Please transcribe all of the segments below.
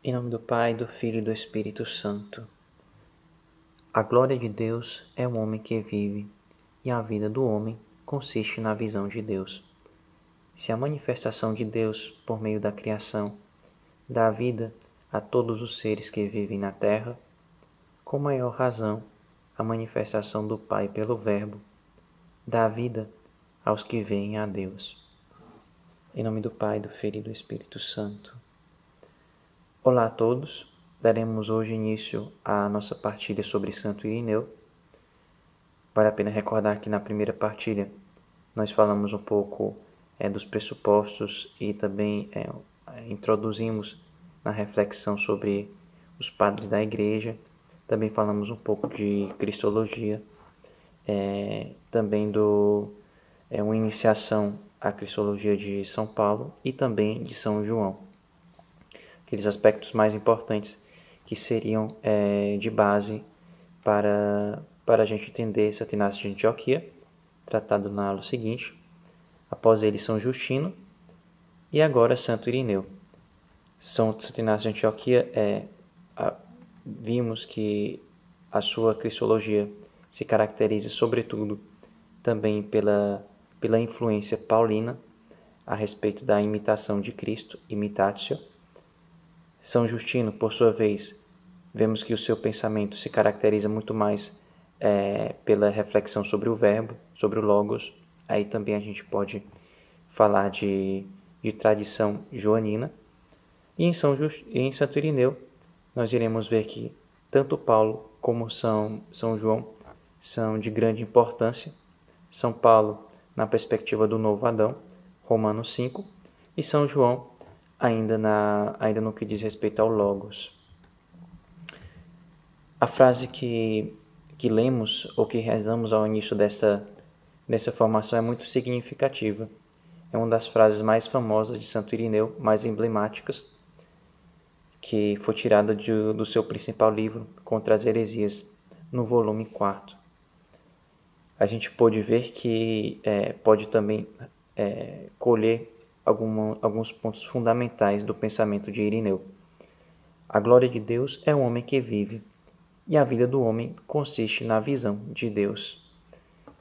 Em nome do Pai, do Filho e do Espírito Santo. A glória de Deus é o homem que vive, e a vida do homem consiste na visão de Deus. Se a manifestação de Deus por meio da criação dá vida a todos os seres que vivem na terra, com maior razão a manifestação do Pai pelo Verbo dá vida aos que veem a Deus. Em nome do Pai, do Filho e do Espírito Santo. Olá a todos, daremos hoje início à nossa partilha sobre Santo Irineu. Vale a pena recordar que na primeira partilha nós falamos um pouco dos pressupostos e também introduzimos na reflexão sobre os padres da Igreja. Também falamos um pouco de Cristologia, também uma iniciação à Cristologia de São Paulo e também de São João. Aqueles aspectos mais importantes que seriam de base para a gente entender Santo Inácio de Antioquia, tratado na aula seguinte. Após ele, São Justino e agora Santo Irineu. Santo Inácio de Antioquia, vimos que a sua cristologia se caracteriza sobretudo também pela influência paulina a respeito da imitação de Cristo, imitatio. São Justino, por sua vez, vemos que o seu pensamento se caracteriza muito mais pela reflexão sobre o verbo, sobre o logos. Aí também a gente pode falar de tradição joanina. E em Santo Irineu, nós iremos ver que tanto Paulo como São João são de grande importância. São Paulo, na perspectiva do novo Adão, Romanos 5, e São João, ainda no que diz respeito ao Logos. A frase que lemos ou que rezamos ao início dessa formação é muito significativa. É uma das frases mais famosas de Santo Irineu, mais emblemáticas, que foi tirada do seu principal livro, Contra as Heresias, no volume 4. A gente pôde ver que pode também colher alguns pontos fundamentais do pensamento de Irineu. A glória de Deus é o homem que vive, e a vida do homem consiste na visão de Deus.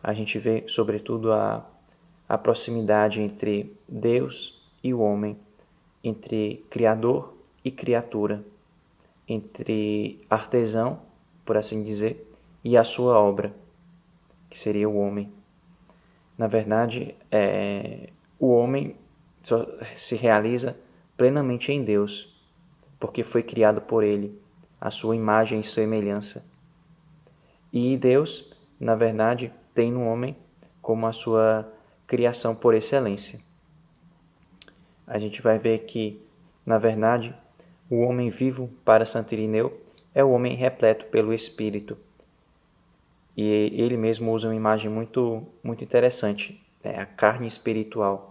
A gente vê, sobretudo, a proximidade entre Deus e o homem, entre Criador e criatura, entre artesão, por assim dizer, e a sua obra, que seria o homem. Na verdade, o homem só se realiza plenamente em Deus, porque foi criado por Ele, a sua imagem e semelhança. E Deus, na verdade, tem no homem como a sua criação por excelência. A gente vai ver que, na verdade, o homem vivo para Santo Irineu é o homem repleto pelo Espírito. E ele mesmo usa uma imagem muito, muito interessante, a carne espiritual.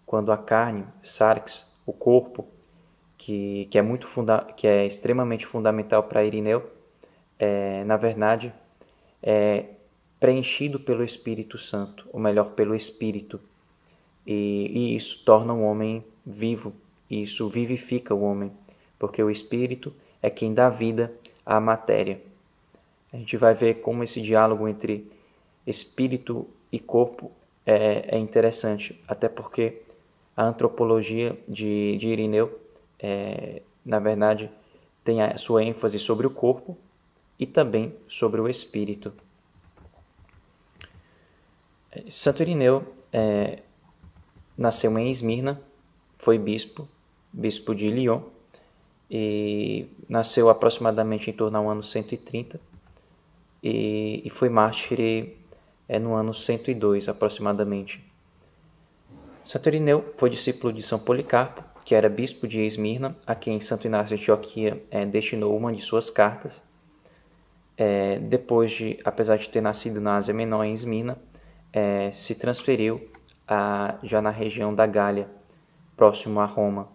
Quando a carne, sarx, o corpo, que é extremamente fundamental para Irineu, na verdade, é preenchido pelo Espírito Santo, ou melhor, pelo Espírito. E isso torna o homem vivo, e isso vivifica o homem, porque o Espírito é quem dá vida à matéria. A gente vai ver como esse diálogo entre espírito e corpo é interessante, até porque a antropologia de Irineu, na verdade, tem a sua ênfase sobre o corpo e também sobre o espírito. Santo Irineu nasceu em Esmirna, foi bispo de Lyon, e nasceu aproximadamente em torno ao ano 130, e foi mártir no ano 102 aproximadamente. Santo Irineu foi discípulo de São Policarpo, que era bispo de Esmirna, a quem Santo Inácio de Antioquia destinou uma de suas cartas. Apesar de ter nascido na Ásia Menor, em Esmirna, se transferiu já na região da Gália, próximo a Roma,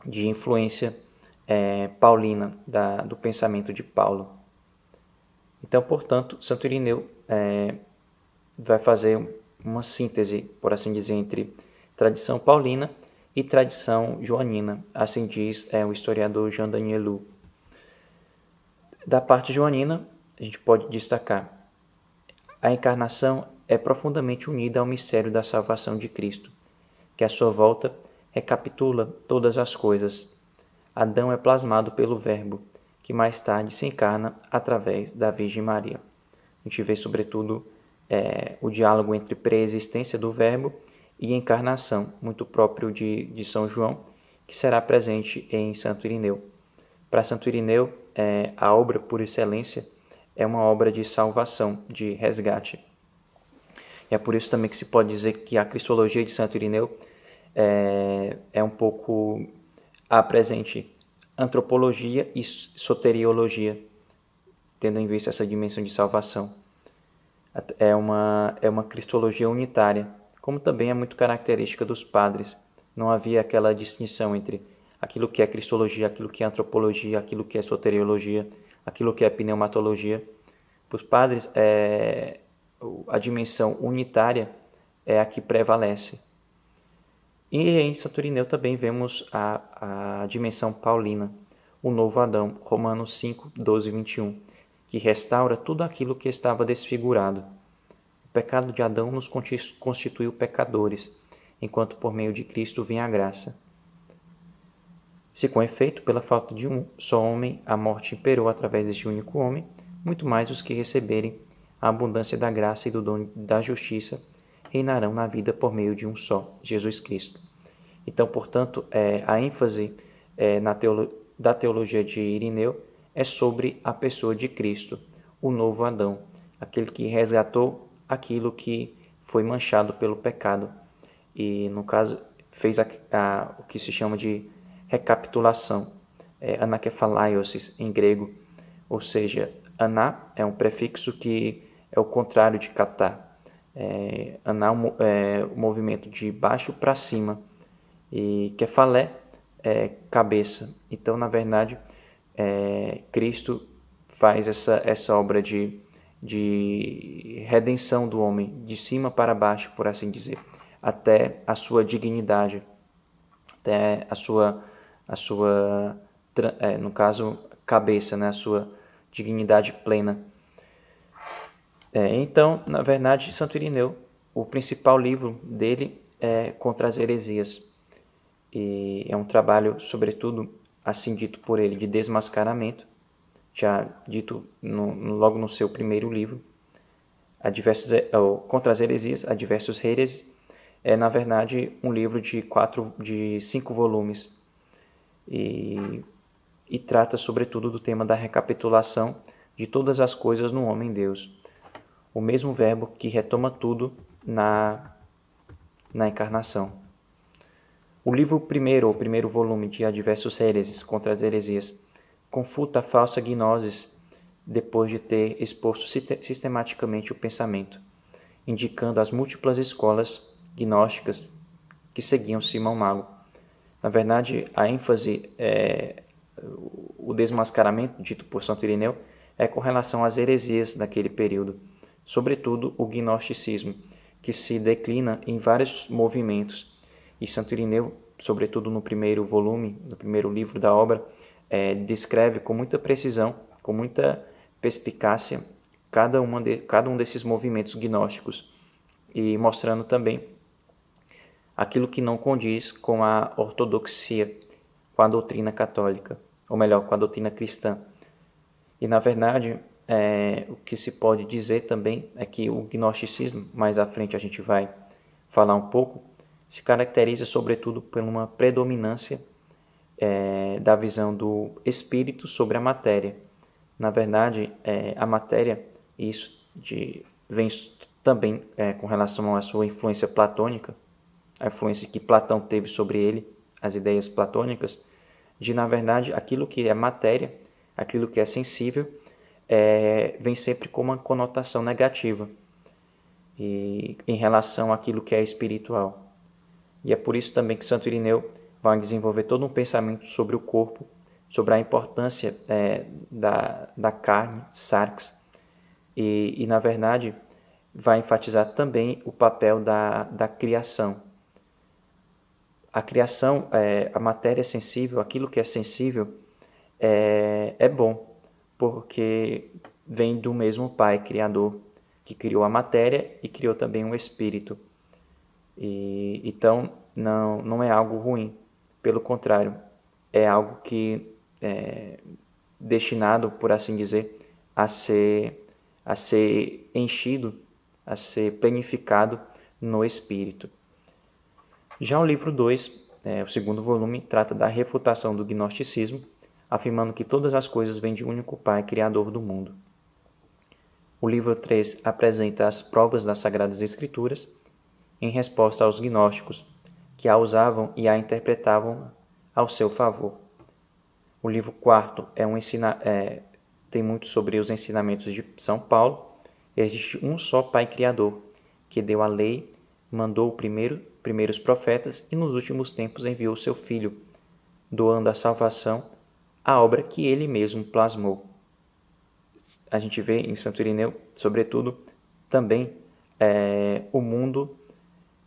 de influência paulina, do pensamento de Paulo. Então, portanto, Santo Irineu vai fazer uma síntese, por assim dizer, entre tradição paulina e tradição joanina, assim diz o historiador Jean Danielou. Da parte joanina, a gente pode destacar: a encarnação é profundamente unida ao mistério da salvação de Cristo, que à sua volta recapitula todas as coisas. Adão é plasmado pelo Verbo, que mais tarde se encarna através da Virgem Maria. A gente vê, sobretudo, o diálogo entre preexistência do Verbo e encarnação, muito próprio de São João, que será presente em Santo Irineu. Para Santo Irineu, a obra por excelência é uma obra de salvação, de resgate. E é por isso também que se pode dizer que a Cristologia de Santo Irineu é um pouco a presente antropologia e soteriologia, tendo em vista essa dimensão de salvação. É uma cristologia unitária, como também é muito característica dos padres. Não havia aquela distinção entre aquilo que é cristologia, aquilo que é antropologia, aquilo que é soteriologia, aquilo que é pneumatologia. Para os padres, a dimensão unitária é a que prevalece. E em Santo Irineu também vemos a dimensão paulina, o novo Adão, Romanos 5, 12 e 21, que restaura tudo aquilo que estava desfigurado. O pecado de Adão nos constituiu pecadores, enquanto por meio de Cristo vem a graça. Se com efeito, pela falta de um só homem, a morte imperou através deste único homem, muito mais os que receberem a abundância da graça e do dom da justiça reinarão na vida por meio de um só, Jesus Cristo. Então, portanto, a ênfase da teologia de Irineu é sobre a pessoa de Cristo, o novo Adão, aquele que resgatou aquilo que foi manchado pelo pecado e, no caso, fez o que se chama de recapitulação, anakephalaios em grego, ou seja, aná é um prefixo que é o contrário de katá. Aná é o movimento de baixo para cima e kephalé é cabeça. Então, na verdade, Cristo faz essa obra de redenção do homem, de cima para baixo, por assim dizer, até a sua dignidade, até a sua no caso, cabeça, né? A sua dignidade plena. Então, na verdade, Santo Irineu, o principal livro dele é Contra as Heresias. E é um trabalho, sobretudo, assim dito por ele, de desmascaramento, já dito logo no seu primeiro livro, Contra as Heresias, a diversos hereses, é, na verdade, um livro de 5 volumes e trata, sobretudo, do tema da recapitulação de todas as coisas no homem-Deus, o mesmo verbo que retoma tudo na encarnação. O livro primeiro, ou primeiro volume de Adversos Hereses, Contra as Heresias, confuta a falsa gnosis depois de ter exposto sistematicamente o pensamento, indicando as múltiplas escolas gnósticas que seguiam Simão Mago. Na verdade, a ênfase, o desmascaramento dito por Santo Irineu, é com relação às heresias daquele período, sobretudo o gnosticismo, que se declina em vários movimentos. E Santo Irineu, sobretudo no primeiro volume, no primeiro livro da obra, descreve com muita precisão, com muita perspicácia, cada um desses movimentos gnósticos, e mostrando também aquilo que não condiz com a ortodoxia, com a doutrina católica, ou melhor, com a doutrina cristã. E, na verdade, o que se pode dizer também é que o gnosticismo, mais à frente a gente vai falar um pouco, se caracteriza sobretudo por uma predominância da visão do espírito sobre a matéria. Na verdade, a matéria, isso vem também com relação à sua influência platônica, a influência que Platão teve sobre ele, as ideias platônicas, de, na verdade, aquilo que é matéria, aquilo que é sensível, vem sempre com uma conotação negativa e, em relação àquilo que é espiritual. E é por isso também que Santo Irineu vai desenvolver todo um pensamento sobre o corpo, sobre a importância da carne, sarx, e, na verdade, vai enfatizar também o papel da criação. a criação, a matéria sensível, aquilo que é sensível, é bom, porque vem do mesmo Pai Criador, que criou a matéria e criou também um espírito. Então, não é algo ruim. Pelo contrário, é algo que é destinado, por assim dizer, a ser enchido, a ser planificado no espírito. Já o livro 2, o segundo volume, trata da refutação do gnosticismo, afirmando que todas as coisas vêm de um único Pai, Criador do mundo. O livro 3 apresenta as provas das Sagradas Escrituras em resposta aos gnósticos, que a usavam e a interpretavam ao seu favor. O livro 4 tem muito sobre os ensinamentos de São Paulo. Existe um só Pai Criador, que deu a lei, mandou primeiros profetas e nos últimos tempos enviou seu Filho, doando a salvação, a obra que ele mesmo plasmou. A gente vê em Santo Irineu, sobretudo, também o mundo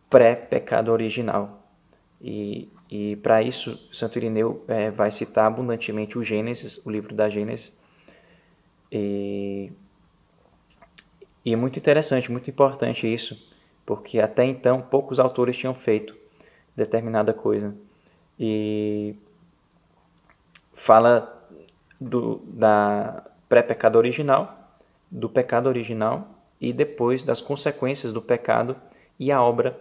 pré-pecado original. E para isso, Santo Irineu vai citar abundantemente o Gênesis, o livro da Gênesis. E é muito interessante, muito importante isso, porque até então poucos autores tinham feito determinada coisa. E fala da pré-pecado original, do pecado original e depois das consequências do pecado e a obra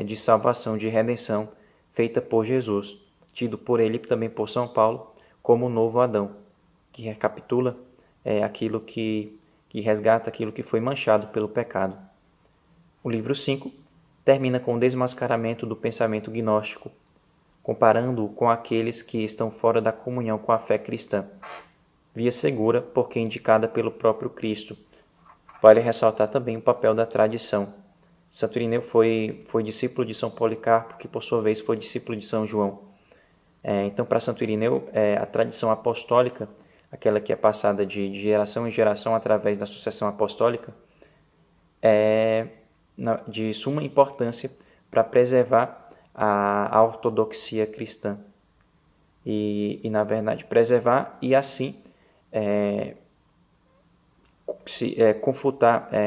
de salvação, de redenção feita por Jesus, tido por ele também por São Paulo como o novo Adão, que recapitula aquilo que resgata aquilo que foi manchado pelo pecado. O livro 5 termina com o desmascaramento do pensamento gnóstico, comparando-o com aqueles que estão fora da comunhão com a fé cristã, via segura porque indicada pelo próprio Cristo. Vale ressaltar também o papel da tradição. Santo Irineu foi discípulo de São Policarpo, que por sua vez foi discípulo de São João. Então, para Santo Irineu, a tradição apostólica, aquela que é passada de geração em geração através da sucessão apostólica, é de suma importância para preservar a ortodoxia cristã. E, na verdade, preservar e assim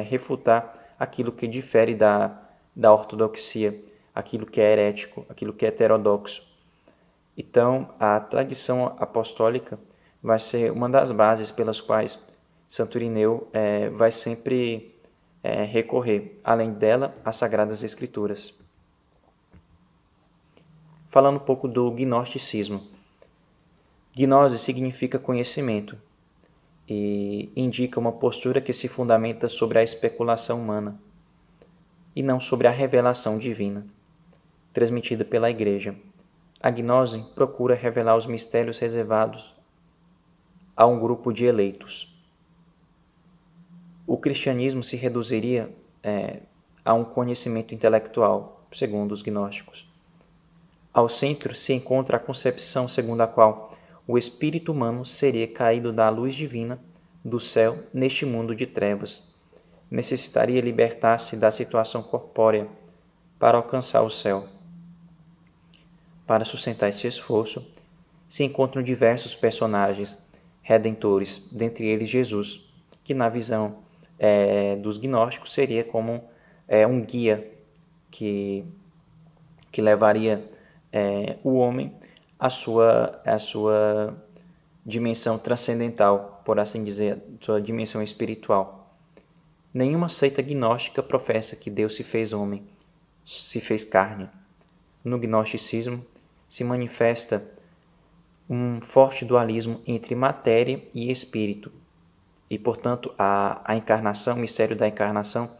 refutar aquilo que difere da ortodoxia, aquilo que é herético, aquilo que é heterodoxo. Então, a tradição apostólica vai ser uma das bases pelas quais Santo Irineu vai sempre recorrer, além dela, às Sagradas Escrituras. Falando um pouco do gnosticismo. Gnose significa conhecimento e indica uma postura que se fundamenta sobre a especulação humana e não sobre a revelação divina, transmitida pela Igreja. A gnose procura revelar os mistérios reservados a um grupo de eleitos. O cristianismo se reduziria a um conhecimento intelectual, segundo os gnósticos. Ao centro se encontra a concepção segundo a qual o espírito humano seria caído da luz divina do céu neste mundo de trevas. Necessitaria libertar-se da situação corpórea para alcançar o céu. Para sustentar esse esforço, se encontram diversos personagens redentores, dentre eles Jesus, que na visão dos gnósticos seria como um guia que levaria o homem à sua dimensão transcendental, por assim dizer, sua dimensão espiritual. Nenhuma seita gnóstica professa que Deus se fez homem, se fez carne. No gnosticismo se manifesta um forte dualismo entre matéria e espírito. E, portanto, a encarnação, o mistério da encarnação,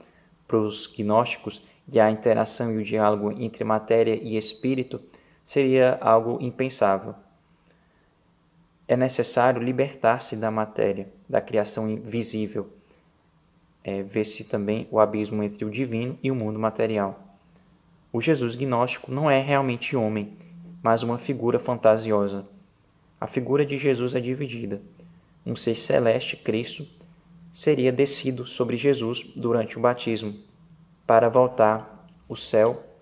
para os gnósticos, e a interação e o diálogo entre matéria e espírito seria algo impensável. É necessário libertar-se da matéria, da criação invisível. Vê-se também o abismo entre o divino e o mundo material. O Jesus gnóstico não é realmente homem, mas uma figura fantasiosa. A figura de Jesus é dividida. Um ser celeste, Cristo, seria descido sobre Jesus durante o batismo, para voltar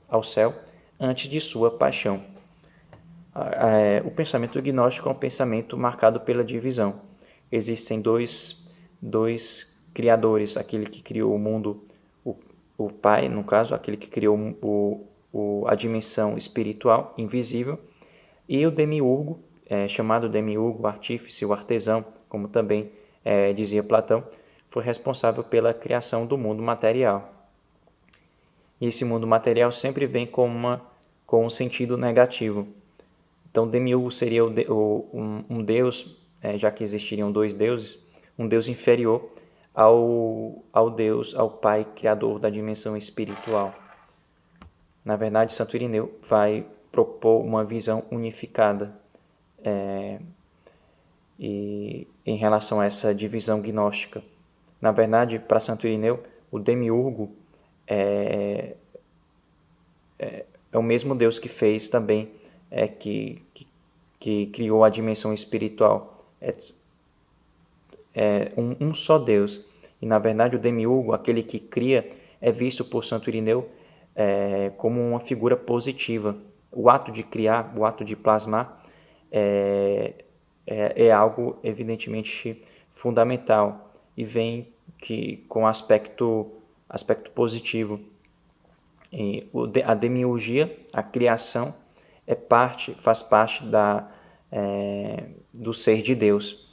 ao céu, antes de sua paixão. O pensamento gnóstico é um pensamento marcado pela divisão. Existem dois criadores, aquele que criou o mundo, o Pai, no caso, aquele que criou a dimensão espiritual, invisível, e o demiurgo, chamado demiurgo, o artífice, o artesão, como também dizia Platão, foi responsável pela criação do mundo material. E esse mundo material sempre vem com um sentido negativo. Então, demiurgo seria um deus, já que existiriam dois deuses, um deus inferior ao Deus, ao Pai Criador da dimensão espiritual. Na verdade, Santo Irineu vai propor uma visão unificada e em relação a essa divisão gnóstica. Na verdade, para Santo Irineu, o demiurgo é o mesmo Deus que fez também, que criou a dimensão espiritual. É um só Deus. E, na verdade, o demiurgo, aquele que cria, é visto por Santo Irineu como uma figura positiva. O ato de criar, o ato de plasmar, é algo evidentemente fundamental e vem com aspecto positivo. E a demiurgia, a criação, faz parte do ser de Deus.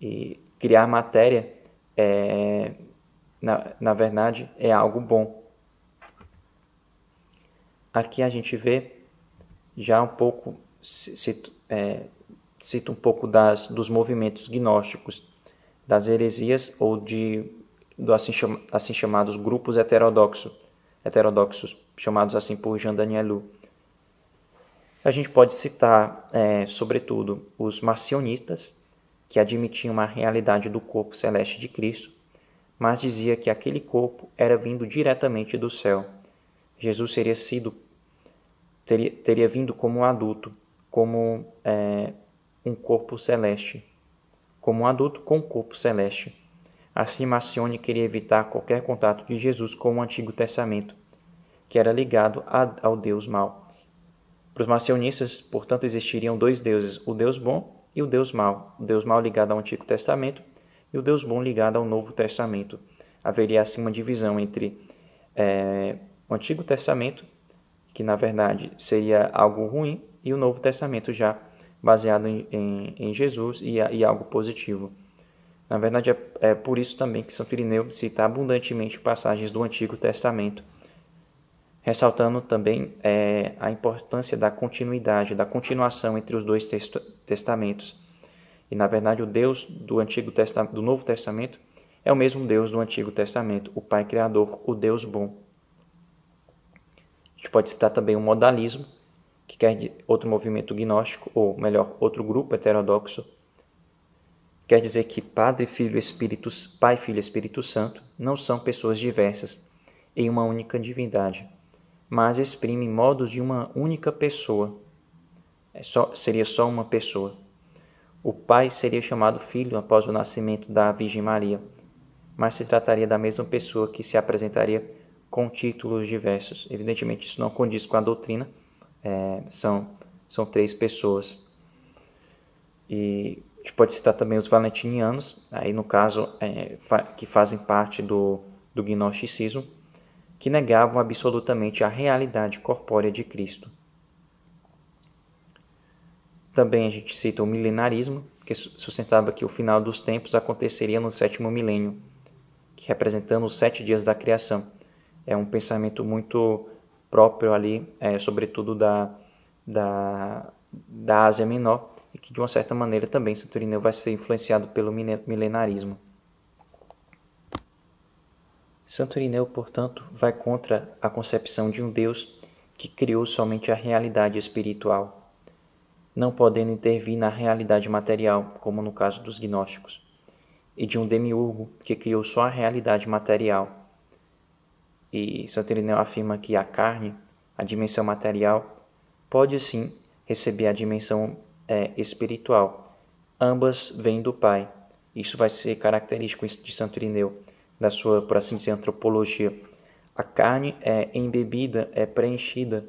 E criar matéria, na verdade, é algo bom. Aqui a gente vê já um pouco, cita um pouco dos movimentos gnósticos, das heresias ou assim chamados grupos heterodoxos, chamados assim por Jean Danielou. A gente pode citar, sobretudo, os marcionistas, que admitiam uma realidade do corpo celeste de Cristo, mas dizia que aquele corpo era vindo diretamente do céu. Jesus teria vindo como um adulto, como um corpo celeste, como um adulto com um corpo celeste. Assim, Marcione queria evitar qualquer contato de Jesus com o Antigo Testamento, que era ligado ao Deus mau. Para os marcionistas, portanto, existiriam dois deuses, o Deus bom e o Deus mau. O Deus mau ligado ao Antigo Testamento e o Deus bom ligado ao Novo Testamento. Haveria assim uma divisão entre o Antigo Testamento, que na verdade seria algo ruim, e o Novo Testamento já baseado em Jesus e algo positivo. Na verdade, é por isso também que Santo Irineu cita abundantemente passagens do Antigo Testamento, ressaltando também a importância da continuidade, da continuação entre os dois testamentos. E, na verdade, o Deus do Novo Testamento é o mesmo Deus do Antigo Testamento, o Pai Criador, o Deus bom. A gente pode citar também o modalismo, que quer outro movimento gnóstico, ou melhor, outro grupo heterodoxo. Quer dizer que Pai, Filho e Espírito Santo não são pessoas diversas em uma única divindade, mas exprimem modos de uma única pessoa. Seria só uma pessoa. O Pai seria chamado Filho após o nascimento da Virgem Maria, mas se trataria da mesma pessoa que se apresentaria com títulos diversos. Evidentemente, isso não condiz com a doutrina. São três pessoas. E a gente pode citar também os valentinianos, aí no caso, que fazem parte do gnosticismo, que negavam absolutamente a realidade corpórea de Cristo. Também a gente cita o milenarismo, que sustentava que o final dos tempos aconteceria no 7º milênio, que representando os 7 dias da criação. É um pensamento muito próprio ali, sobretudo da Ásia Menor, e que de uma certa maneira também Santo Irineu vai ser influenciado pelo milenarismo. Santo Irineu, portanto, vai contra a concepção de um Deus que criou somente a realidade espiritual, não podendo intervir na realidade material, como no caso dos gnósticos, e de um demiurgo que criou só a realidade material. E Santo Irineu afirma que a carne, a dimensão material, pode sim receber a dimensão espiritual. Ambas vêm do Pai. Isso vai ser característico de Santo Irineu, da sua, por assim dizer, antropologia. A carne é embebida, é preenchida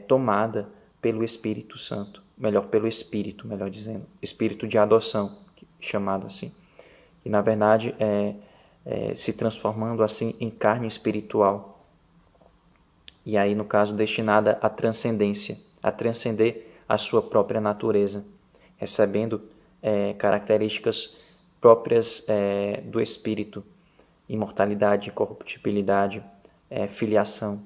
tomada pelo Espírito Santo, pelo Espírito, melhor dizendo, Espírito de adoção, chamado assim. E, na verdade, se transformando assim em carne espiritual. E aí, no caso, destinada à transcendência, a transcender a sua própria natureza, recebendo características próprias do Espírito, imortalidade, corruptibilidade, filiação.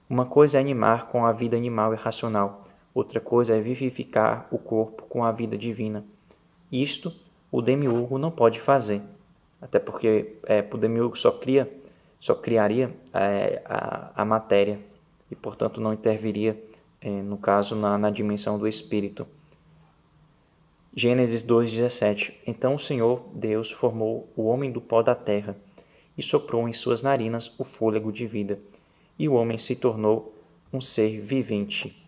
Uma coisa é animar com a vida animal e racional, outra coisa é vivificar o corpo com a vida divina. Isto o demiurgo não pode fazer, até porque o demiurgo só criaria a matéria e, portanto, não interviria, no caso, na dimensão do espírito. Gênesis 2,17. Então o Senhor Deus formou o homem do pó da terra e soprou em suas narinas o fôlego de vida, e o homem se tornou um ser vivente.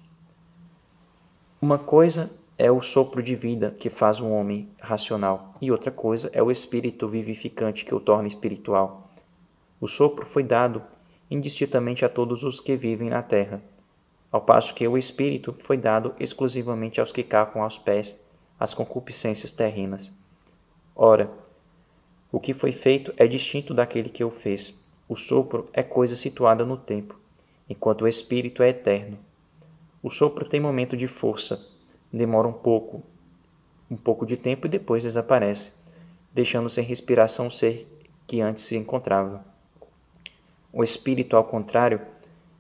Uma coisa é o sopro de vida que faz um homem racional, e outra coisa é o espírito vivificante que o torna espiritual. O sopro foi dado indistintamente a todos os que vivem na terra, ao passo que o espírito foi dado exclusivamente aos que capam aos pés as concupiscências terrenas. Ora, o que foi feito é distinto daquele que o fez. O sopro é coisa situada no tempo, enquanto o espírito é eterno. O sopro tem momento de força, demora um pouco de tempo e depois desaparece, deixando sem respiração o ser que antes se encontrava. O espírito, ao contrário,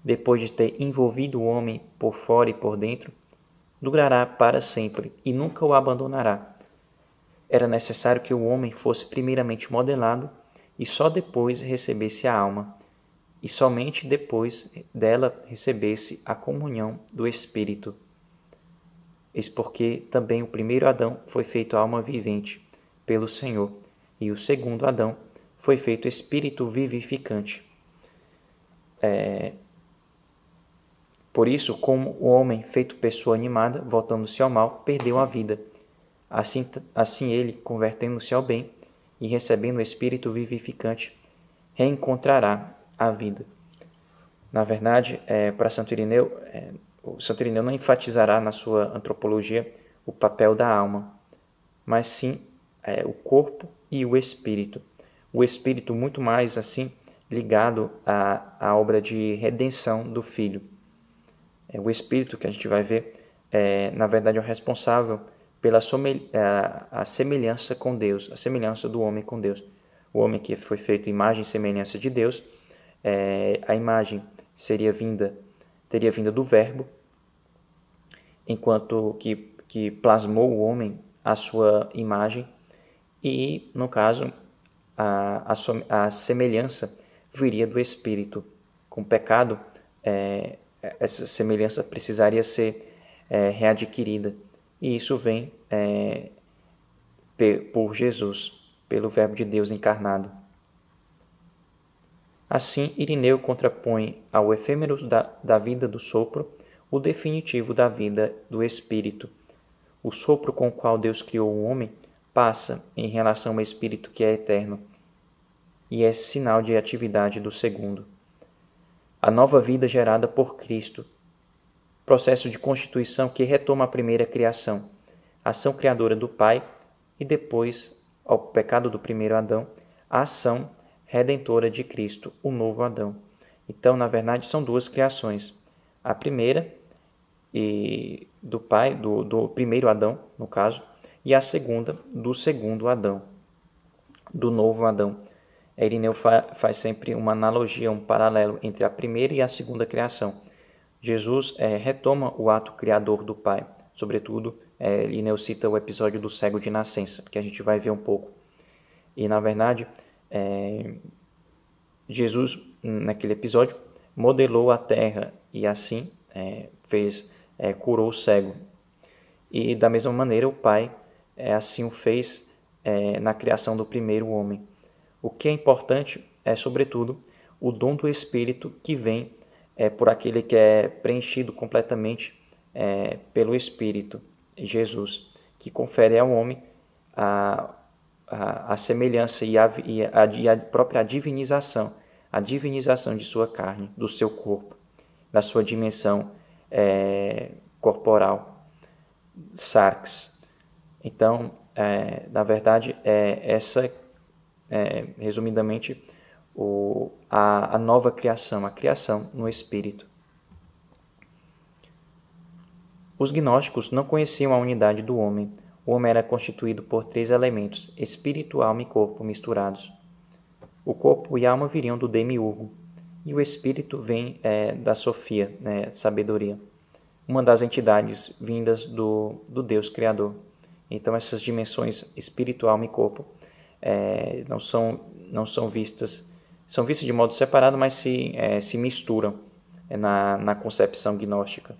depois de ter envolvido o homem por fora e por dentro, durará para sempre e nunca o abandonará. Era necessário que o homem fosse primeiramente modelado e só depois recebesse a alma, e somente depois dela recebesse a comunhão do Espírito. Eis porque também o primeiro Adão foi feito alma vivente pelo Senhor, e o segundo Adão foi feito espírito vivificante. Por isso, como o homem, feito pessoa animada, voltando-se ao mal, perdeu a vida, assim ele, convertendo-se ao bem e recebendo o espírito vivificante, reencontrará a vida. Na verdade, para Santo Irineu, o Santo Irineu não enfatizará na sua antropologia o papel da alma, mas sim o corpo e o espírito. O espírito muito mais assim ligado à obra de redenção do Filho. O espírito que a gente vai ver, na verdade, é o responsável pela a semelhança com Deus, a semelhança do homem com Deus. O homem que foi feito imagem e semelhança de Deus, a imagem teria vindo do Verbo, enquanto que plasmou o homem a sua imagem, e, no caso, a semelhança viria do Espírito. Com o pecado, essa semelhança precisaria ser readquirida, e isso vem por Jesus, pelo Verbo de Deus encarnado. Assim, Irineu contrapõe ao efêmero da vida do sopro o definitivo da vida do Espírito. O sopro com o qual Deus criou o homem passa em relação ao Espírito que é eterno, e é sinal de atividade do segundo. A nova vida gerada por Cristo, processo de constituição que retoma a primeira criação, ação criadora do Pai, e depois, ao pecado do primeiro Adão, a ação redentora de Cristo, o novo Adão. Então, na verdade, são duas criações. A primeira, do Pai, do primeiro Adão, no caso, e a segunda, do segundo Adão, do novo Adão. Irineu faz sempre uma analogia, um paralelo entre a primeira e a segunda criação. Jesus retoma o ato criador do Pai. Sobretudo, Irineu cita o episódio do cego de nascença, que a gente vai ver um pouco. E, na verdade, Jesus, naquele episódio, modelou a terra e assim curou o cego. E, da mesma maneira, o Pai assim o fez na criação do primeiro homem. O que é importante é, sobretudo, o dom do Espírito que vem por aquele que é preenchido completamente pelo Espírito, Jesus, que confere ao homem a semelhança e a própria divinização de sua carne, do seu corpo. da sua dimensão corporal, sarx. Então, na verdade, resumidamente, a nova criação, a criação no espírito. Os gnósticos não conheciam a unidade do homem. O homem era constituído por 3 elementos, espírito, alma e corpo, misturados. O corpo e a alma viriam do demiurgo, e o espírito vem da Sofia, sabedoria, uma das entidades vindas do Deus Criador. Então, essas dimensões espírito, alma e corpo não são vistas de modo separado, mas se misturam na concepção gnóstica.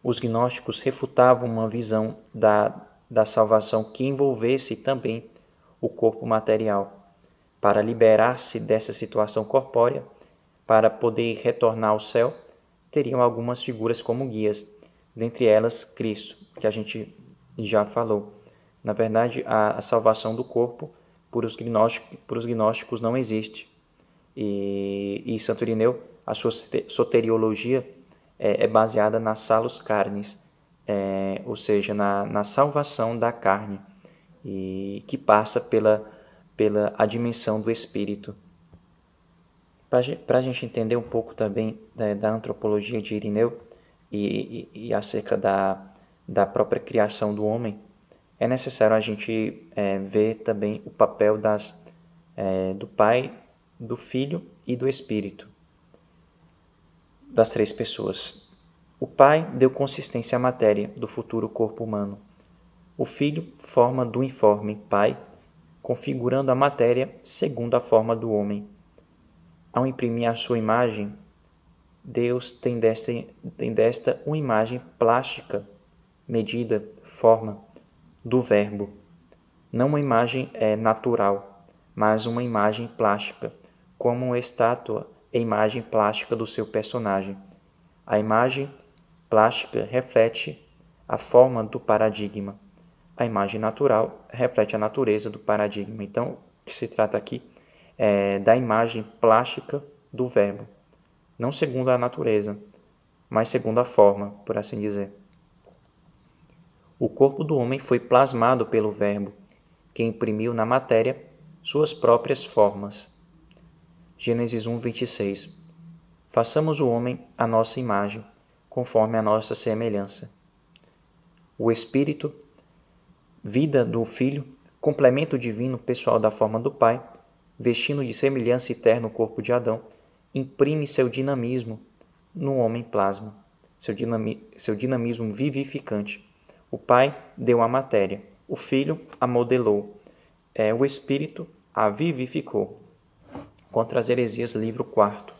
Os gnósticos refutavam uma visão da salvação que envolvesse também o corpo material. Para liberar-se dessa situação corpórea, para poder retornar ao céu, teriam algumas figuras como guias, dentre elas Cristo, que a gente já falou. Na verdade, a salvação do corpo por os gnósticos não existe. E Santo Irineu, a sua soteriologia é baseada na salus carnis, ou seja, na salvação da carne, e que passa pela a dimensão do espírito. Para a gente entender um pouco também da antropologia de Irineu e acerca da própria criação do homem, é necessário a gente ver também o papel do Pai, do Filho e do Espírito, das 3 pessoas. O Pai deu consistência à matéria do futuro corpo humano. O Filho, forma do informe Pai, configurando a matéria segundo a forma do homem. Ao imprimir a sua imagem, Deus tem desta uma imagem plástica, medida, forma, do Verbo. Não uma imagem natural, mas uma imagem plástica, como uma estátua é imagem plástica do seu personagem. A imagem plástica reflete a forma do paradigma. A imagem natural reflete a natureza do paradigma. Então, o que se trata aqui é da imagem plástica do Verbo, não segundo a natureza, mas segundo a forma, por assim dizer. O corpo do homem foi plasmado pelo Verbo, que imprimiu na matéria suas próprias formas. Gênesis 1, 26. Façamos o homem à nossa imagem, conforme a nossa semelhança. O Espírito, vida do Filho, complemento divino pessoal da forma do Pai, vestindo de semelhança eterna o corpo de Adão, imprime seu dinamismo no homem plasma, seu dinamismo vivificante. O Pai deu a matéria, o Filho a modelou, o Espírito a vivificou. Contra as heresias, livro 4.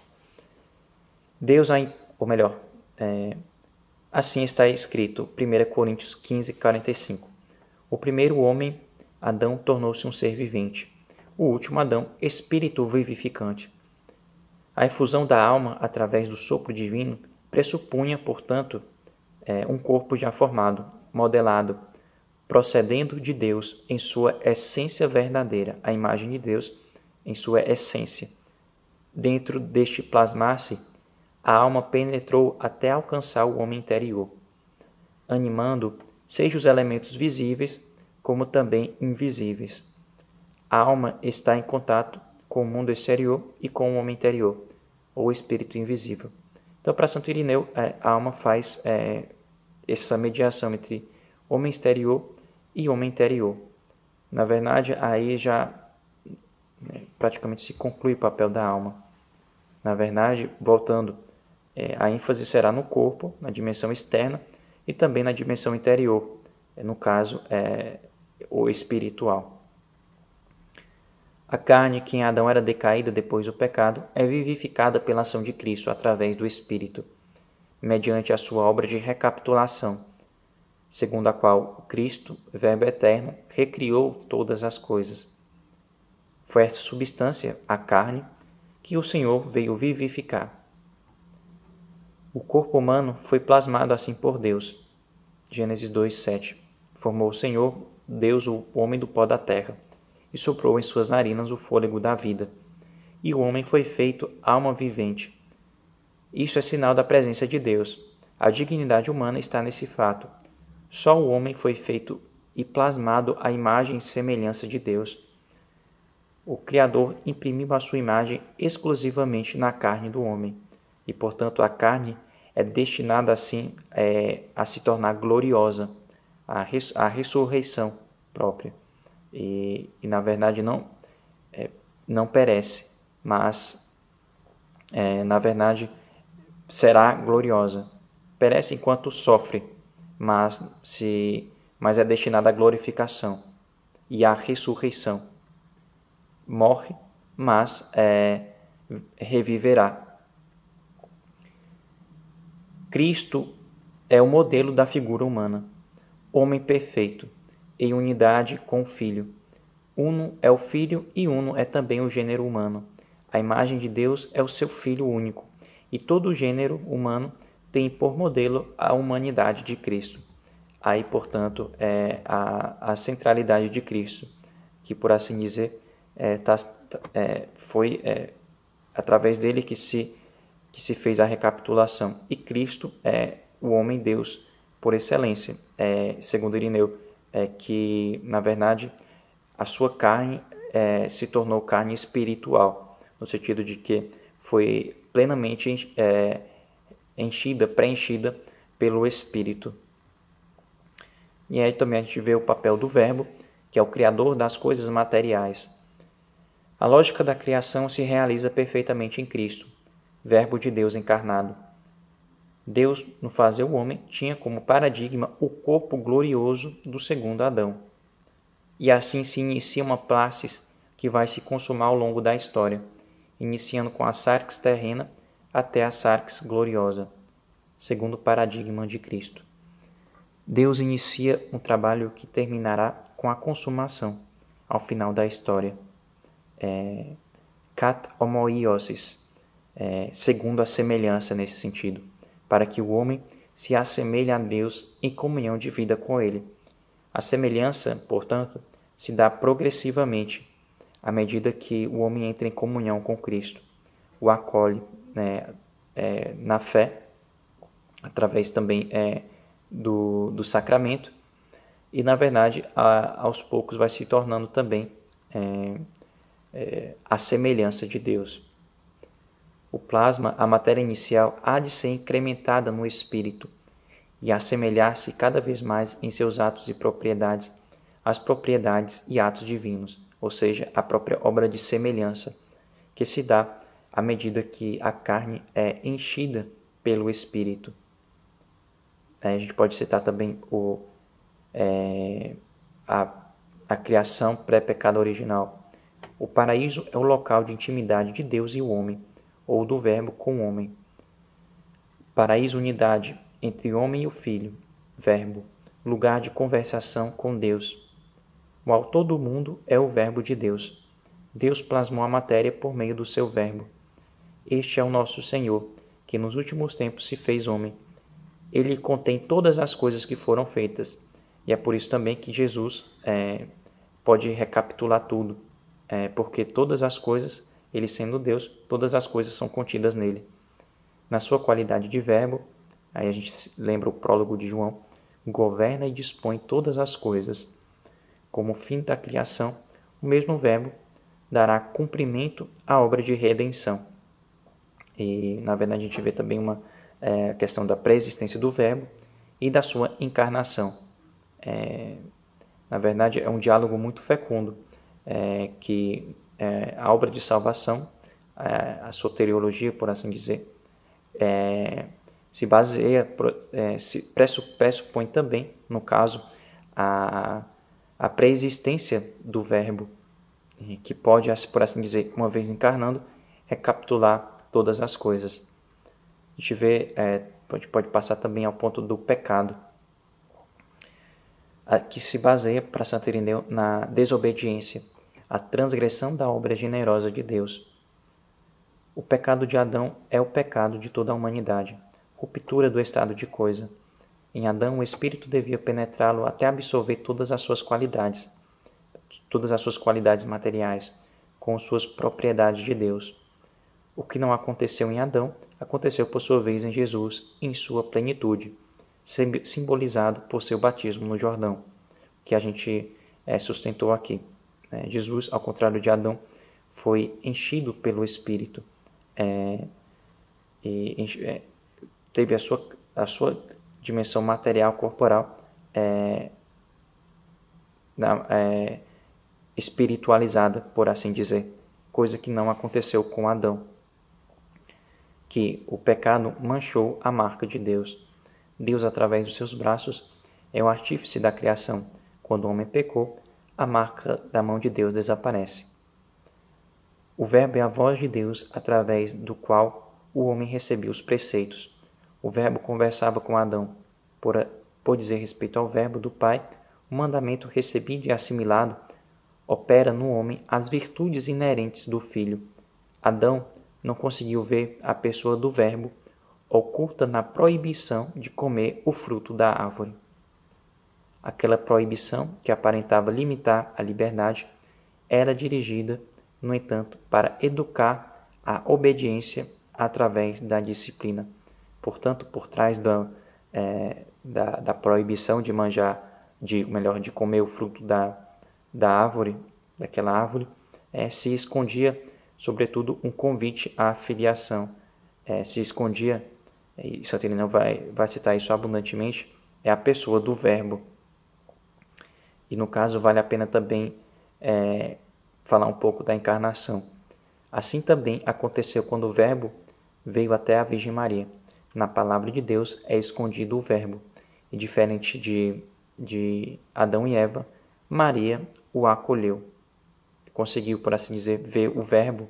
Assim está escrito, 1 Coríntios 15, 45. O primeiro homem, Adão, tornou-se um ser vivente. O último Adão, espírito vivificante. A efusão da alma através do sopro divino pressupunha, portanto, um corpo já formado, modelado, procedendo de Deus em sua essência verdadeira, a imagem de Deus em sua essência. Dentro deste plasmar-se, a alma penetrou até alcançar o homem interior, animando seja os elementos visíveis como também invisíveis. A alma está em contato com o mundo exterior e com o homem interior, ou espírito invisível. Então, para Santo Irineu, a alma faz essa mediação entre homem exterior e homem interior. Na verdade, aí já praticamente se conclui o papel da alma. Na verdade, voltando, a ênfase será no corpo, na dimensão externa, e também na dimensão interior, no caso, o espiritual. A carne, que em Adão era decaída depois do pecado, é vivificada pela ação de Cristo através do Espírito, mediante a sua obra de recapitulação, segundo a qual o Cristo, Verbo eterno, recriou todas as coisas. Foi esta substância, a carne, que o Senhor veio vivificar. O corpo humano foi plasmado assim por Deus. Gênesis 2, 7. Formou o Senhor, Deus, o homem do pó da terra, e soprou em suas narinas o fôlego da vida. E o homem foi feito alma vivente. Isso é sinal da presença de Deus. A dignidade humana está nesse fato. Só o homem foi feito e plasmado à imagem e semelhança de Deus. O Criador imprimiu a sua imagem exclusivamente na carne do homem, e, portanto, a carne é destinada assim a se tornar gloriosa, a ressurreição própria. E na verdade, não perece, mas, na verdade, será gloriosa. Perece enquanto sofre, mas é destinada à glorificação e à ressurreição. Morre, mas reviverá. Cristo é o modelo da figura humana, homem perfeito, em unidade com o Filho. Uno é o Filho e uno é também o gênero humano. A imagem de Deus é o seu Filho único, e todo o gênero humano tem por modelo a humanidade de Cristo. Aí, portanto, a centralidade de Cristo, que, por assim dizer, foi através dele que se fez a recapitulação. E Cristo é o homem-Deus por excelência, segundo Irineu, que, na verdade, a sua carne se tornou carne espiritual, no sentido de que foi plenamente preenchida pelo Espírito. E aí também a gente vê o papel do Verbo, que é o Criador das coisas materiais. A lógica da criação se realiza perfeitamente em Cristo, Verbo de Deus encarnado. Deus, no fazer o homem, tinha como paradigma o corpo glorioso do segundo Adão. E assim se inicia uma praxis que vai se consumar ao longo da história, iniciando com a sarx terrena até a sarx gloriosa, segundo o paradigma de Cristo. Deus inicia um trabalho que terminará com a consumação, ao final da história. Kat homoiosis, segundo a semelhança nesse sentido, para que o homem se assemelhe a Deus em comunhão de vida com Ele. A semelhança, portanto, se dá progressivamente, à medida que o homem entra em comunhão com Cristo, o acolhe na fé, através também do sacramento, e, na verdade, aos poucos vai se tornando também a semelhança de Deus. O plasma, a matéria inicial, há de ser incrementada no espírito e assemelhar-se cada vez mais em seus atos e propriedades às propriedades e atos divinos, ou seja, a própria obra de semelhança, que se dá à medida que a carne é enchida pelo espírito. A gente pode citar também a criação pré-pecado original. O paraíso é o local de intimidade de Deus e o homem, ou do Verbo com o homem. Paraíso, unidade entre o homem e o Filho, Verbo, lugar de conversação com Deus. O autor do mundo é o Verbo de Deus. Deus plasmou a matéria por meio do seu Verbo. Este é o nosso Senhor, que nos últimos tempos se fez homem. Ele contém todas as coisas que foram feitas. E é por isso também que Jesus pode recapitular tudo. Porque todas as coisas, ele sendo Deus, todas as coisas são contidas nele. Na sua qualidade de Verbo, aí a gente lembra o prólogo de João, governa e dispõe todas as coisas. Como fim da criação, o mesmo Verbo dará cumprimento à obra de redenção. E, na verdade, a gente vê também a questão da pré-existência do Verbo e da sua encarnação. Na verdade, é um diálogo muito fecundo, que a obra de salvação, a soteriologia, por assim dizer, se baseia, pressupõe também, no caso, a pré-existência do Verbo, que pode, por assim dizer, uma vez encarnando, recapitular todas as coisas. A gente vê, pode passar também ao ponto do pecado, que se baseia, para Santo Irineu, na desobediência, a transgressão da obra generosa de Deus. O pecado de Adão é o pecado de toda a humanidade, ruptura do estado de coisa. Em Adão, o Espírito devia penetrá-lo até absorver todas as suas qualidades materiais, com suas propriedades de Deus. O que não aconteceu em Adão, aconteceu por sua vez em Jesus em sua plenitude, simbolizado por seu batismo no Jordão, que a gente sustentou aqui. Jesus, ao contrário de Adão, foi enchido pelo Espírito e teve a sua dimensão material, corporal, espiritualizada, por assim dizer, coisa que não aconteceu com Adão, que o pecado manchou a marca de Deus. Deus, através dos seus braços, é o artífice da criação. Quando o homem pecou, a marca da mão de Deus desaparece. O Verbo é a voz de Deus, através do qual o homem recebeu os preceitos. O Verbo conversava com Adão. Por dizer respeito ao Verbo do Pai, o mandamento recebido e assimilado opera no homem as virtudes inerentes do Filho. Adão não conseguiu ver a pessoa do Verbo oculta na proibição de comer o fruto da árvore. Aquela proibição, que aparentava limitar a liberdade, era dirigida, no entanto, para educar a obediência através da disciplina. Portanto, por trás da proibição de de comer o fruto daquela árvore, se escondia, sobretudo, um convite à filiação. Se escondia, e Santo Irineu vai citar isso abundantemente, é a pessoa do Verbo. E no caso vale a pena também falar um pouco da encarnação. Assim também aconteceu quando o Verbo veio até a Virgem Maria. Na palavra de Deus é escondido o Verbo. E diferente de Adão e Eva, Maria o acolheu. Conseguiu, por assim dizer, ver o Verbo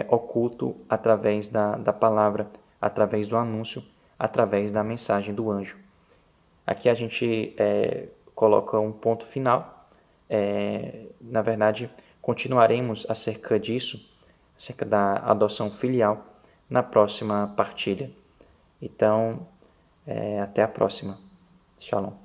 oculto através da palavra, através do anúncio, através da mensagem do anjo. Aqui a gente coloca um ponto final. Na verdade, continuaremos acerca disso, acerca da adoção filial, na próxima partilha. Então, até a próxima. Shalom.